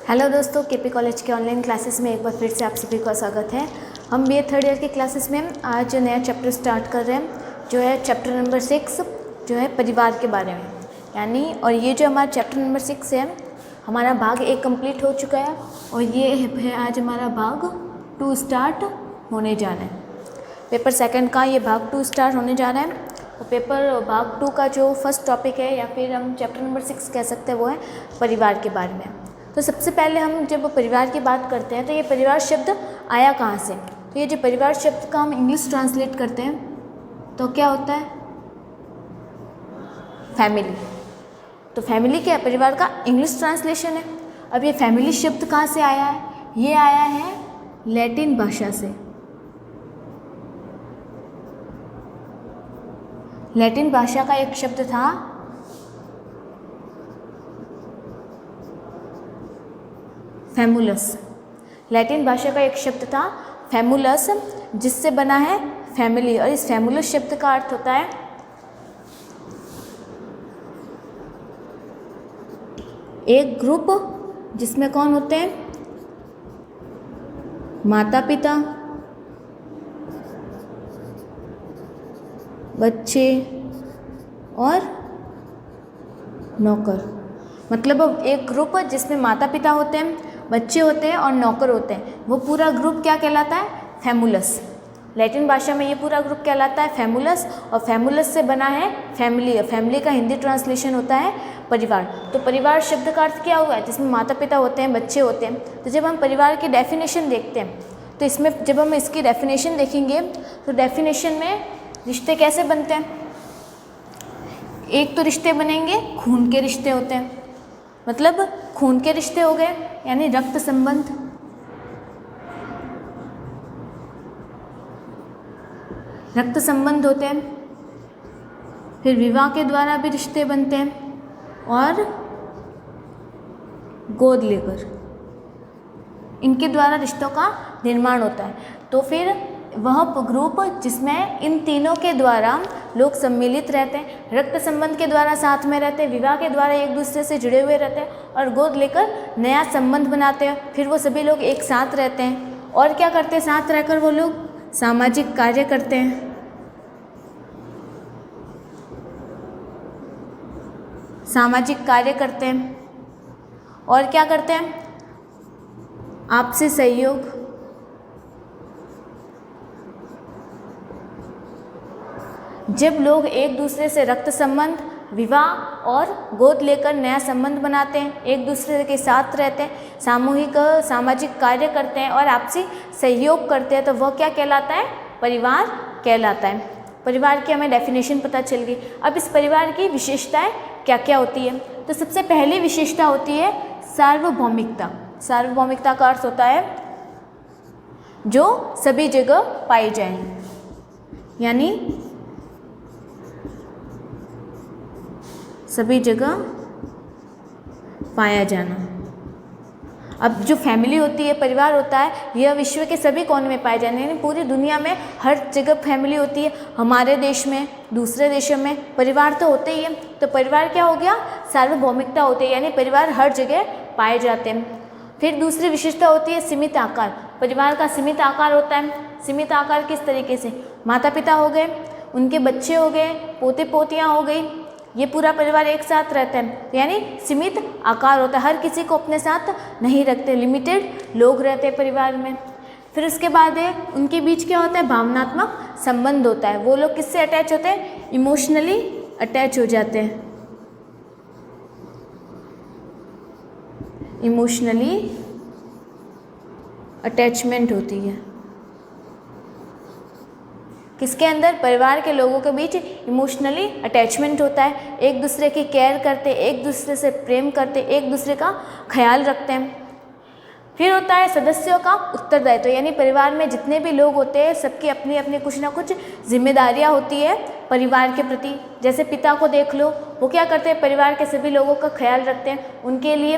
Hello दोस्तों, KP college के online classes में एक बार फिर से आप सभी का स्वागत है। हम बीए थर्ड ईयर की क्लासेस में आज नया चैप्टर स्टार्ट कर रहे हैं, जो है चैप्टर नंबर 6, जो है परिवार के बारे में। यानी और ये जो हमारा चैप्टर नंबर 6 है, हमारा भाग 1 कंप्लीट हो चुका है और ये है आज हमारा भाग 2 स्टार्ट होने जा रहा है। पेपर सेकंड का ये भाग 2 स्टार्ट होने जा रहा है और पेपर भाग 2 का जो फर्स्ट टॉपिक है या फिर हम चैप्टर नंबर 6 कह सकते हैं, वो है परिवार के बारे में। तो सबसे पहले हम जब परिवार की बात करते हैं तो ये परिवार शब्द आया कहाँ से। तो ये जो परिवार शब्द का हम इंग्लिश ट्रांसलेट करते हैं तो क्या होता है, फैमिली। तो फैमिली क्या है, परिवार का इंग्लिश ट्रांसलेशन है। अब ये फैमिली शब्द कहाँ से आया है, ये आया है लैटिन भाषा से। लैटिन भाषा का एक शब्द था फैमुलस। लैटिन भाषा का एक शब्द था फैमुलस, जिससे बना है फैमिली। और इस फैमुलस शब्द का अर्थ होता है एक ग्रुप जिसमें कौन होते हैं, माता पिता, बच्चे और नौकर। मतलब अब एक ग्रुप जिसमें माता पिता होते हैं, बच्चे होते हैं और नौकर होते हैं, वो पूरा ग्रुप क्या कहलाता है, फैमुलस। लैटिन भाषा में ये पूरा ग्रुप कहलाता है फैमुलस। और फैमुलस से बना है फैमिली। फैमिली का हिंदी ट्रांसलेशन होता है परिवार। तो परिवार शब्द का अर्थ क्या हुआ है, जिसमें माता पिता होते हैं, बच्चे होते हैं। तो जब हम परिवार की डेफिनेशन देखते हैं तो इसमें जब हम इसकी डेफिनेशन देखेंगे तो डेफिनेशन में रिश्ते कैसे बनते हैं। एक तो रिश्ते बनेंगे, खून के रिश्ते होते हैं। मतलब खून के रिश्ते हो गए यानी रक्त संबंध। रक्त संबंध होते हैं। फिर विवाह के द्वारा भी रिश्ते बनते हैं और गोद लेकर इनके द्वारा रिश्तों का निर्माण होता है। तो फिर वह ग्रुप जिसमें इन तीनों के द्वारा लोग सम्मिलित रहते हैं, रक्त संबंध के द्वारा साथ में रहते हैं, विवाह के द्वारा एक दूसरे से जुड़े हुए रहते हैं और गोद लेकर नया संबंध बनाते हैं। फिर वो सभी लोग एक साथ रहते हैं और क्या करते हैं, साथ रहकर वो लोग सामाजिक कार्य करते हैं। सामाजिक कार्य करते हैं और क्या करते हैं, आपसी सहयोग। जब लोग एक दूसरे से रक्त संबंध, विवाह और गोद लेकर नया संबंध बनाते हैं, एक दूसरे के साथ रहते हैं, सामूहिक सामाजिक कार्य करते हैं और आपसी सहयोग करते हैं, तो वह क्या कहलाता है, परिवार कहलाता है। परिवार की हमें डेफिनेशन पता चल गई। अब इस परिवार की विशेषताएं क्या क्या होती है। तो सबसे पहली विशेषता होती है सार्वभौमिकता। सार्वभौमिकता का अर्थ होता है जो सभी जगह पाई जाए, यानी सभी जगह पाया जाना। अब जो फैमिली होती है, परिवार होता है, यह विश्व के सभी कोने में पाए जाने, यानी पूरी दुनिया में हर जगह फैमिली होती है। हमारे देश में, दूसरे देशों में परिवार तो होते ही है। तो परिवार क्या हो गया, सार्वभौमिकता होती है, यानी परिवार हर जगह पाए जाते हैं। फिर दूसरी विशेषता होती है सीमित आकार। परिवार का सीमित आकार होता है। सीमित आकार किस तरीके से, माता पिता हो गए, उनके बच्चे हो गए, पोते पोतियाँ हो गई, ये पूरा परिवार एक साथ रहता है, यानी सीमित आकार होता है। हर किसी को अपने साथ नहीं रखते, लिमिटेड लोग रहते हैं परिवार में। फिर उसके बाद है उनके बीच क्या होता है, भावनात्मक संबंध होता है। वो लोग किससे अटैच होते हैं, इमोशनली अटैच हो जाते हैं। इमोशनली अटैचमेंट होती है किसके अंदर, परिवार के लोगों के बीच इमोशनली अटैचमेंट होता है। एक दूसरे की केयर करते, एक दूसरे से प्रेम करते, एक दूसरे का ख्याल रखते हैं। फिर होता है सदस्यों का उत्तरदायित्व, यानी परिवार में जितने भी लोग होते हैं सबकी अपनी अपनी कुछ ना कुछ जिम्मेदारियां होती है परिवार के प्रति। जैसे पिता को देख लो, वो क्या करते हैं, परिवार के सभी लोगों का ख्याल रखते हैं, उनके लिए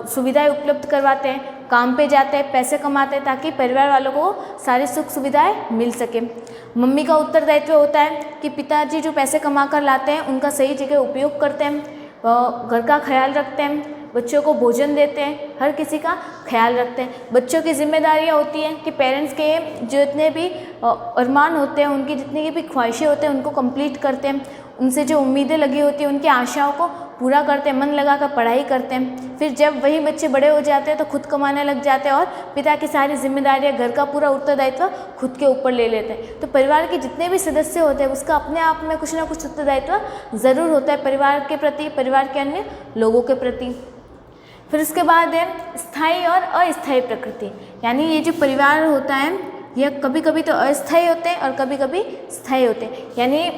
सुविधाएं उपलब्ध करवाते हैं, काम पे जाते हैं, पैसे कमाते हैं ताकि परिवार वालों को सारी सुख सुविधाएं मिल सके। मम्मी का उत्तरदायित्व होता है कि पिताजी जो पैसे कमा कर लाते हैं उनका सही जगह उपयोग करते हैं, घर का ख्याल रखते हैं, बच्चों को भोजन देते हैं, हर किसी का ख्याल रखते हैं। बच्चों की जिम्मेदारियाँ होती हैं कि पेरेंट्स के जितने भी अरमान होते हैं, उनकी जितनी भी ख्वाहिशें होते हैं उनको कंप्लीट करते हैं, उनसे जो उम्मीदें लगी होती हैं उनकी आशाओं को पूरा करते हैं, मन लगाकर पढ़ाई करते हैं। फिर जब वही बच्चे बड़े हो जाते हैं तो खुद कमाने लग जाते हैं और पिता की सारी जिम्मेदारियां, घर का पूरा उत्तरदायित्व खुद के ऊपर ले लेते हैं। तो परिवार के जितने भी सदस्य होते हैं उसका अपने आप में कुछ ना कुछ उत्तरदायित्व ज़रूर होता है परिवार के प्रति, परिवार के अन्य लोगों के प्रति। फिर उसके बाद है स्थायी और अस्थायी प्रकृति, यानी ये जो परिवार होता है यह कभी कभी तो अस्थायी होते हैं और कभी कभी स्थायी होते हैं। यानी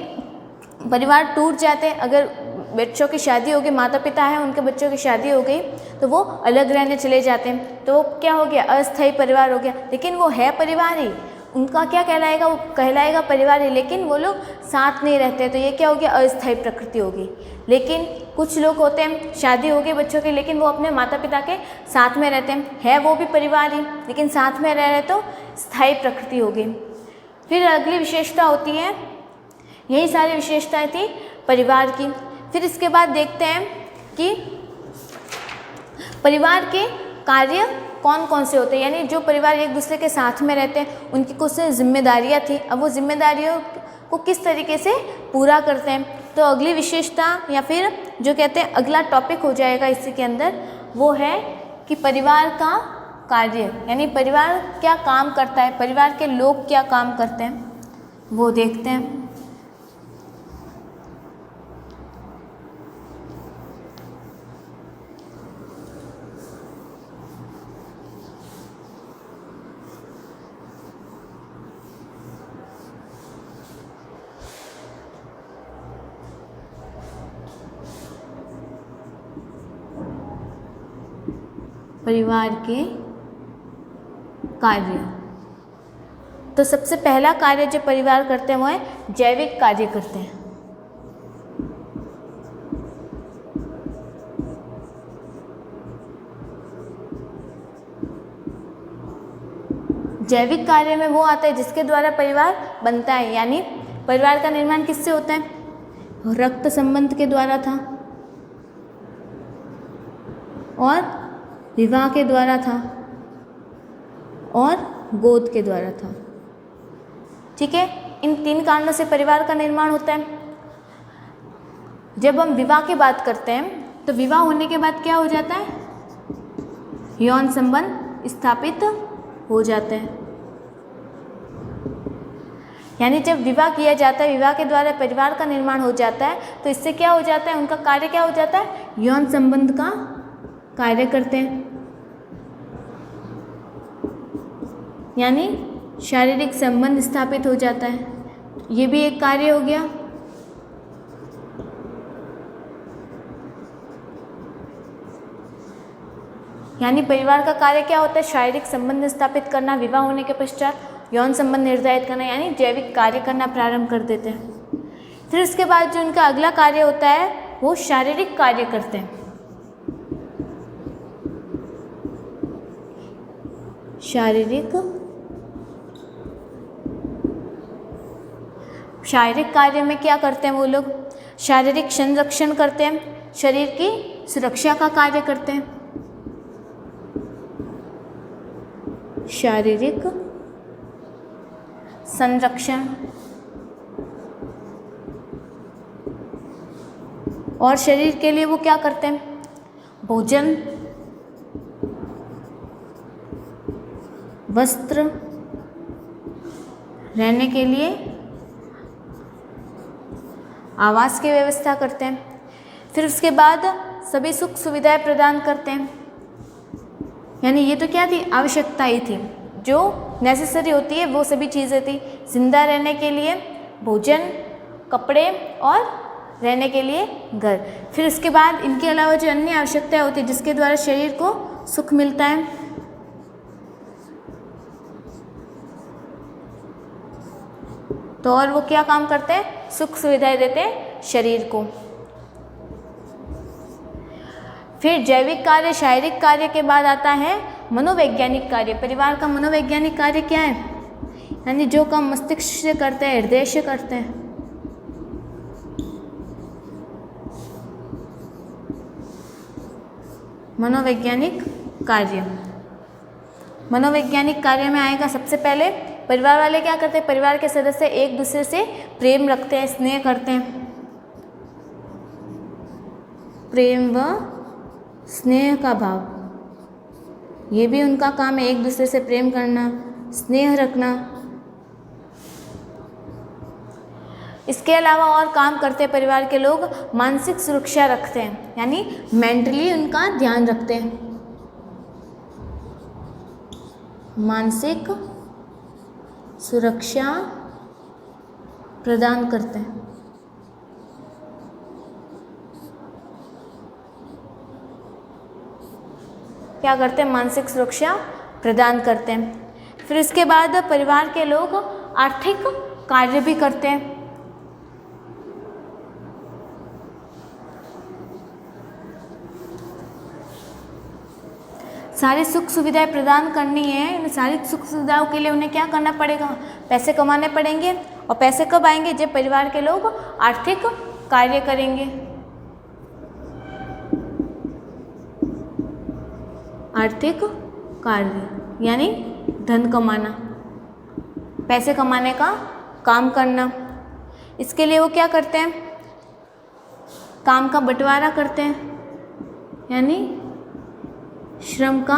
परिवार टूट जाते हैं, अगर बच्चों की शादी हो गई, माता पिता हैं उनके बच्चों की शादी हो गई तो वो अलग रहने चले जाते हैं, तो क्या हो गया, अस्थायी परिवार हो गया। लेकिन वो है परिवार ही, उनका क्या कहलाएगा, वो कहलाएगा परिवार ही, लेकिन वो लोग साथ नहीं रहते, तो ये क्या हो गया, अस्थायी प्रकृति होगी। लेकिन कुछ लोग होते हैं, शादी हो गई बच्चों की, लेकिन वो अपने माता पिता के साथ में रहते हैं, है वो भी परिवार ही, लेकिन साथ में रह रहे तो स्थायी प्रकृति होगी। फिर अगली विशेषता होती है, यही सारी विशेषताएं थी परिवार की। फिर इसके बाद देखते हैं कि परिवार के कार्य कौन कौन से होते हैं, यानी जो परिवार एक दूसरे के साथ में रहते हैं उनकी कुछ जिम्मेदारियां थी, अब वो जिम्मेदारियों को किस तरीके से पूरा करते हैं। तो अगली विशेषता या फिर जो कहते हैं अगला टॉपिक हो जाएगा इसी के अंदर, वो है कि परिवार का कार्य, यानी परिवार क्या काम करता है, परिवार के लोग क्या काम करते हैं, वो देखते हैं। परिवार के कार्य, तो सबसे पहला कार्य जो परिवार करते हैं वो है जैविक कार्य करते हैं। जैविक कार्य में वो आता है जिसके द्वारा परिवार बनता है, यानी परिवार का निर्माण किससे होता है, रक्त संबंध के द्वारा था और विवाह के द्वारा था और गोद के द्वारा था। ठीक है, इन 3 कारणों से परिवार का निर्माण होता है। जब हम विवाह की बात करते हैं तो विवाह होने के बाद क्या हो जाता है, यौन संबंध स्थापित हो जाते हैं। यानी जब विवाह किया जाता है, विवाह के द्वारा परिवार का निर्माण हो जाता है, तो इससे क्या हो जाता है, उनका कार्य क्या हो जाता है, यौन संबंध का कार्य करते हैं, यानी शारीरिक संबंध स्थापित हो जाता है, ये भी एक कार्य हो गया। यानी परिवार का कार्य क्या होता है, शारीरिक संबंध स्थापित करना, विवाह होने के पश्चात यौन संबंध निर्धारित करना, यानी जैविक कार्य करना प्रारंभ कर देते हैं। फिर उसके बाद जो उनका अगला कार्य होता है वो शारीरिक कार्य करते हैं। शारीरिक कार्य में क्या करते हैं वो लोग, शारीरिक संरक्षण करते हैं, शरीर की सुरक्षा का कार्य करते हैं। शारीरिक संरक्षण, और शरीर के लिए वो क्या करते हैं, भोजन, वस्त्र, रहने के लिए आवास की व्यवस्था करते हैं। फिर उसके बाद सभी सुख सुविधाएं प्रदान करते हैं। यानी ये तो क्या थी, आवश्यकता ही थी, जो नेसेसरी होती है वो सभी चीज़ें थी, जिंदा रहने के लिए भोजन, कपड़े और रहने के लिए घर। फिर उसके बाद इनके अलावा जो अन्य आवश्यकताएं होती है जिसके द्वारा शरीर को सुख मिलता है, तो और वो क्या काम करते हैं, सुख सुविधाएं देते हैं शरीर को। फिर जैविक कार्य, शारीरिक कार्य के बाद आता है मनोवैज्ञानिक कार्य। परिवार का मनोवैज्ञानिक कार्य क्या है, यानी जो काम मस्तिष्क से करते हैं, हृदय से करते हैं। मनोवैज्ञानिक कार्य। मनोवैज्ञानिक कार्य में आएगा सबसे पहले परिवार वाले क्या करते हैं, परिवार के सदस्य एक दूसरे से प्रेम रखते हैं, स्नेह करते हैं। प्रेम व स्नेह का भाव, ये भी उनका काम है, एक दूसरे से प्रेम करना, स्नेह रखना। इसके अलावा और काम करते हैं परिवार के लोग, मानसिक सुरक्षा रखते हैं, यानी मेंटली उनका ध्यान रखते हैं, मानसिक सुरक्षा प्रदान करते हैं। क्या करते हैं, मानसिक सुरक्षा प्रदान करते हैं। फिर इसके बाद परिवार के लोग आर्थिक कार्य भी करते हैं। सारी सुख सुविधाएं प्रदान करनी है, इन सारी सुख सुविधाओं के लिए उन्हें क्या करना पड़ेगा, पैसे कमाने पड़ेंगे। और पैसे कब आएंगे, जब परिवार के लोग आर्थिक कार्य करेंगे। आर्थिक कार्य यानी धन कमाना, पैसे कमाने का काम करना। इसके लिए वो क्या करते हैं, काम का बंटवारा करते हैं, यानी श्रम का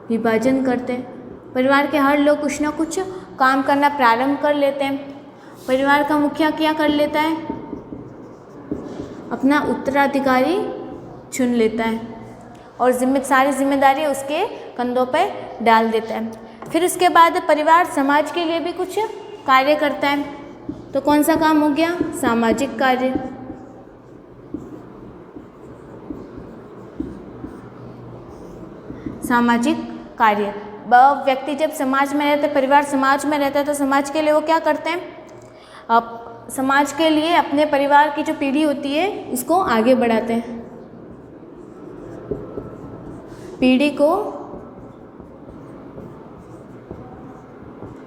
विभाजन करते हैं। परिवार के हर लोग कुछ ना कुछ काम करना प्रारंभ कर लेते हैं। परिवार का मुखिया क्या कर लेता है, अपना उत्तराधिकारी चुन लेता है और सारी जिम्मेदारी उसके कंधों पर डाल देता है। फिर उसके बाद परिवार समाज के लिए भी कुछ कार्य करता है। तो कौन सा काम हो गया, सामाजिक कार्य। सामाजिक कार्य, व्यक्ति जब समाज में रहता है, परिवार समाज में रहता है, तो समाज के लिए वो क्या करते हैं, समाज के लिए अपने परिवार की जो पीढ़ी होती है उसको आगे बढ़ाते हैं, पीढ़ी को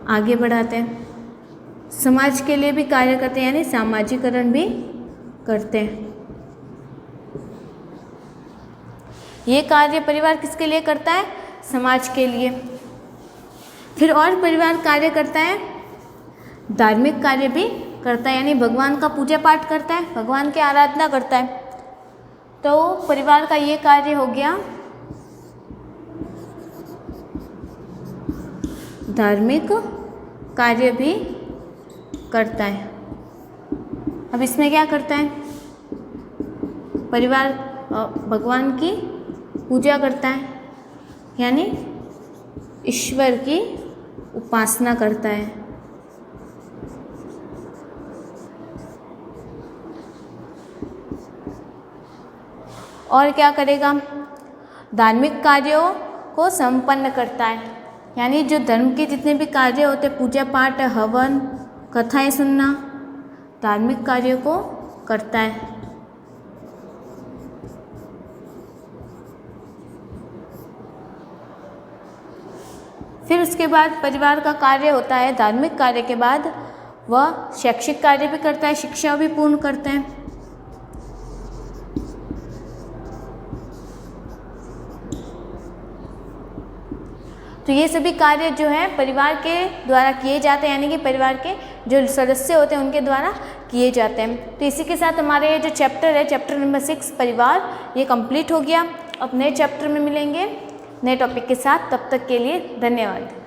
आगे बढ़ाते हैं। समाज के लिए भी कार्य करते हैं, यानी सामाजिकरण भी करते हैं। ये कार्य परिवार किसके लिए करता है, समाज के लिए। फिर और परिवार कार्य करता है, धार्मिक कार्य भी करता है, यानी भगवान का पूजा पाठ करता है, भगवान की आराधना करता है। तो परिवार का ये कार्य हो गया धार्मिक कार्य भी करता है। अब इसमें क्या करता है, परिवार भगवान की पूजा करता है, यानी ईश्वर की उपासना करता है। और क्या करेगा, धार्मिक कार्यों को संपन्न करता है, यानी जो धर्म के जितने भी कार्य होते, पूजा पाठ, हवन, कथाएं सुनना, धार्मिक कार्यों को करता है। फिर उसके बाद परिवार का कार्य होता है, धार्मिक कार्य के बाद वह शैक्षिक कार्य भी करता है, शिक्षा भी पूर्ण करते हैं। तो ये सभी कार्य जो है परिवार के द्वारा किए जाते हैं, यानी कि परिवार के जो सदस्य होते हैं उनके द्वारा किए जाते हैं। तो इसी के साथ हमारे ये जो चैप्टर है, चैप्टर नंबर 6 परिवार, ये कंप्लीट हो गया। अब नए चैप्टर में मिलेंगे नए टॉपिक के साथ, तब तक के लिए धन्यवाद।